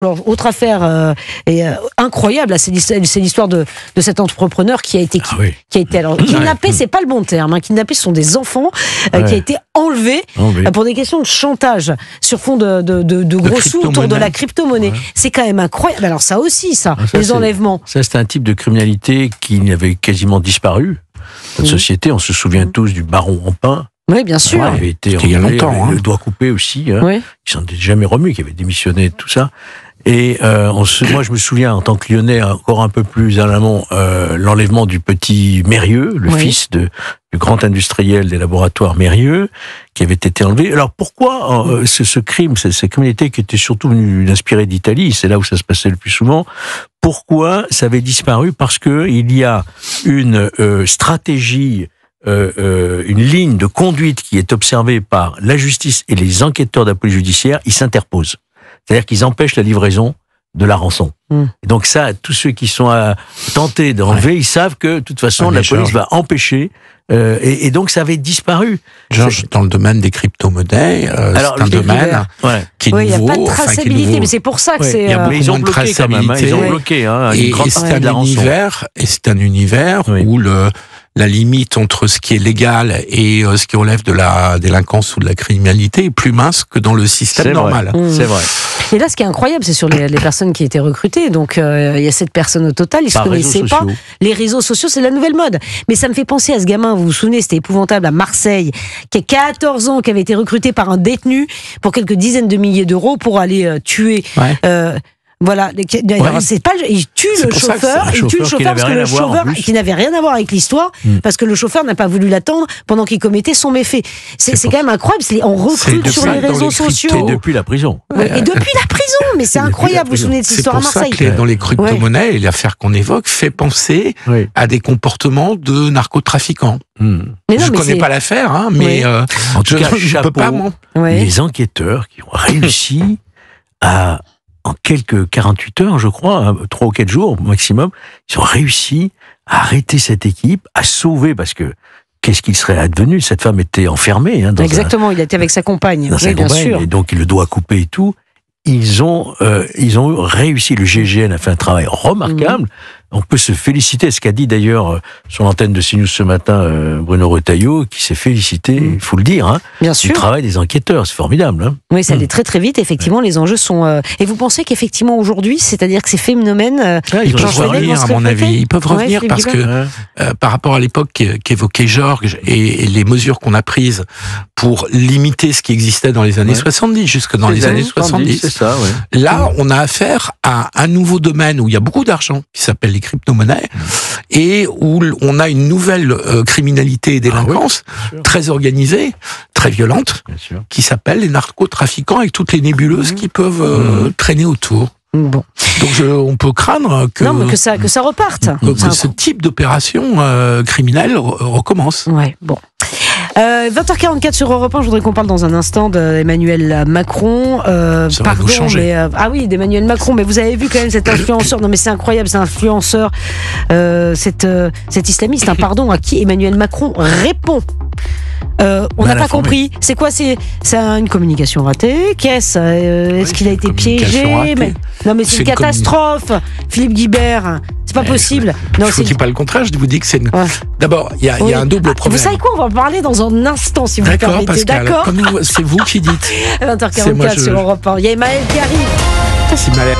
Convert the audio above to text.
Alors, autre affaire incroyable, c'est l'histoire de cet entrepreneur qui a été alors kidnappé, c'est pas le bon terme. Hein, kidnappé, ce sont des enfants qui a été enlevé pour des questions de chantage sur fond de gros sous autour de la crypto-monnaie. Ouais. C'est quand même incroyable. Alors ça aussi, les enlèvements. Ça, c'est un type de criminalité qui avait quasiment disparu. Notre société, on se souvient tous du baron Empin. Oui, bien sûr. Il avait été il y a longtemps. Le doigt coupé aussi. Qui s'en était jamais remis, qui avait démissionné de tout ça. Et moi, je me souviens, en tant que Lyonnais, encore un peu plus en amont, l'enlèvement du petit Mérieux, le fils du grand industriel des laboratoires Mérieux, qui avait été enlevé. Alors pourquoi ce crime, cette criminalité qui était surtout venue inspirée d'Italie, c'est là où ça se passait le plus souvent, pourquoi ça avait disparu? Parce que il y a une stratégie, une ligne de conduite qui est observée par la justice et les enquêteurs de la police judiciaire, ils s'interposent. C'est-à-dire qu'ils empêchent la livraison de la rançon. Et donc ça, tous ceux qui sont tentés d'enlever, ils savent que de toute façon, la police va empêcher. Et donc ça avait disparu. Georges, dans le domaine des crypto-monnaies, c'est un domaine qui est nouveau. Il n'y a pas de traçabilité, mais c'est pour ça que c'est... Mais ils ont bloqué quand même, ils ont bloqué. Et c'est un univers où la limite entre ce qui est légal et ce qui relève de la délinquance ou de la criminalité est plus mince que dans le système normal. C'est vrai. Et là, ce qui est incroyable, c'est sur les personnes qui étaient recrutées. Donc, il y a 7 personnes au total, ils ne se connaissaient pas. Les réseaux sociaux, c'est la nouvelle mode. Mais ça me fait penser à ce gamin, vous vous souvenez, c'était épouvantable, à Marseille, qui a 14 ans, qui avait été recruté par un détenu pour quelques dizaines de milliers d'euros pour aller tuer... Voilà, c'est pas, il tue le chauffeur parce que le chauffeur qui n'avait rien à voir avec l'histoire, parce que le chauffeur n'a pas voulu l'attendre pendant qu'il commettait son méfait. C'est quand même incroyable, on recrute sur les réseaux sociaux. Et depuis la prison. Et depuis la prison, mais c'est incroyable, vous vous souvenez de cette histoire à Marseille. C'est pour ça que dans les crypto-monnaies, et l'affaire qu'on évoque fait penser à des comportements de narcotrafiquants. Je ne connais pas l'affaire, mais en tout cas, je peux pas. Les enquêteurs qui ont réussi à... En quelques 48 heures, je crois, 3 ou 4 jours au maximum, ils ont réussi à arrêter cette équipe, à sauver, parce que qu'est-ce qu'il serait advenu? Cette femme était enfermée. Exactement, il était avec sa compagne. Bien sûr. Et donc, il le doit couper et tout. Ils ont réussi. Le GIGN a fait un travail remarquable. On peut se féliciter, ce qu'a dit d'ailleurs sur l'antenne de CNews ce matin Bruno Retailleau, qui s'est félicité, il faut le dire, du travail des enquêteurs, c'est formidable. Oui, ça allait très très vite, effectivement, les enjeux sont... Et vous pensez qu'effectivement aujourd'hui, c'est-à-dire que ces phénomènes... ils peuvent revenir, à mon avis, ils peuvent revenir parce que par rapport à l'époque qu'évoquait Georges et les mesures qu'on a prises pour limiter ce qui existait dans les années 70, jusque dans les années 70, c'est ça, là, on a affaire à un nouveau domaine où il y a beaucoup d'argent, qui s'appelle les crypto-monnaies, et où on a une nouvelle criminalité et délinquance très organisée, très violente, qui s'appelle les narcotrafiquants, avec toutes les nébuleuses qui peuvent traîner autour. Bon. Donc on peut craindre que ça reparte. Que ce type d'opération criminelle recommence. Ouais, bon. 20h44 sur Europe 1, je voudrais qu'on parle dans un instant d'Emmanuel Macron. Pardon, mais d'Emmanuel Macron. Mais vous avez vu quand même cet influenceur. Non, mais c'est incroyable, cet influenceur, cet islamiste. Pardon, à qui Emmanuel Macron répond. On n'a pas compris. C'est quoi? C'est une communication ratée? Est-ce qu'il a été piégé? Non, mais c'est une catastrophe. Philippe Guibert, c'est pas possible. Je ne dis pas le contraire. Je vous dis que c'est une... D'abord, il y a un double problème. Vous savez quoi? On va en parler dans un instant, si vous permettez. Pascal, d'accord, c'est vous qui dites. 20h44 sur Europe 1. Il y a Emmaël qui arrive. C'est Maël.